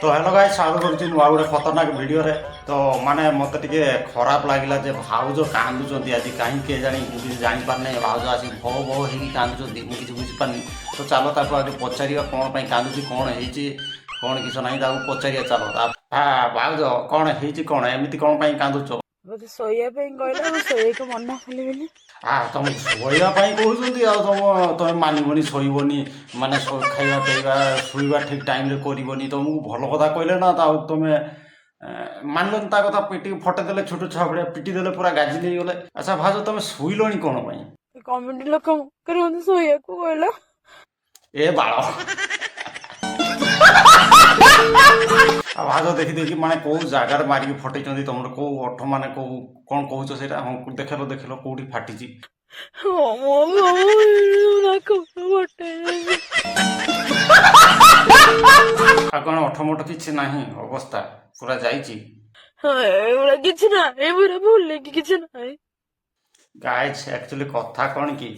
तो hello guys स्वागत करुच्ची नुआ गोटे खतरनाक वीडियो रे। तो माने मत टे खराब लगे जे भाउज कांदुंट आज कहीं किए जानी मुझे जापारे भाउज आसी भो भो हो कांदुंट मुझे बुझीपारे। तो चलो ताको आगे पचार कौन पर कांदुची कौन है कौन किस ना पचार चलो भाउज कौन है कौन एमती कौन पर कांदुच मते सोया कहला सोया मना कली बोली तुम शोवाई कहते तुम तुम मानवनी शोबनी माने खाଇବା पीवा शुवा ठीक टाइम रे करनी तुमको भल कथा कहले ना तुम्हें मानलन ता कथा पिटी फटेदेले छोट छुआ भाया पिटी देले पूरा गाजी नहीं गले। अच्छा भाज तुम शुईलणी कौन पाई कमेटी लोक मते सोया कहला ए बाल भाज देखी देखी माने कौ जगार मारिक फटे तुम कौ अठ माने कौ कौन कहूच से देखल देखल कौटी फाटी कौन अठमठ कि ना अवस्था पूरा जाइए किसी ना भूल किसी ना गाइस एक्चुअली कथा कौन कि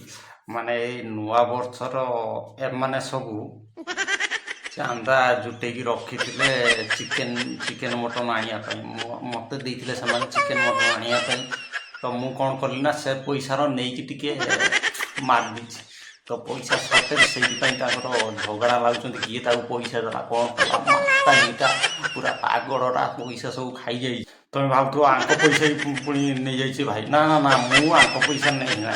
माने नुआ वर्षर एमाने सबू चांदा जुटे रखी चिकेन चिकेन मटन आनिया मत देते चिकेन मटन आनिया तो मु कौन कली ना से पैसार नहीं मार दी तो पैसा सटेज से झगड़ा लगुंट किए पैसा देला कौन कला माता पूरा पागड़ा पैसा सब खाई जाए तुम भाव आंक पैसा पुणी नहीं जाइए भाई ना ना ना मु आंक पैसा नहीं ना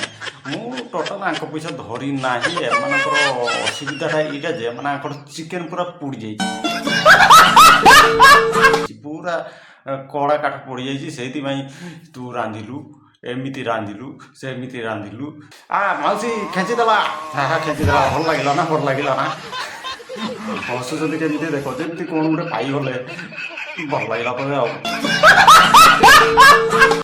मु टोटाल आंक पैसा धरी ना एमर असुविधा यहाँ जे मैंने चिकेन पूरा पोड़ी पूरा कड़ा काठ पड़ जाइए तू रांधिलु एमती रांधिलु सेमती रांधिलु मौसी खेचीदेला खेचीदेला भल लगे ना हसुँच केमी देख जमी कौन गोटे पाइगले भल लगे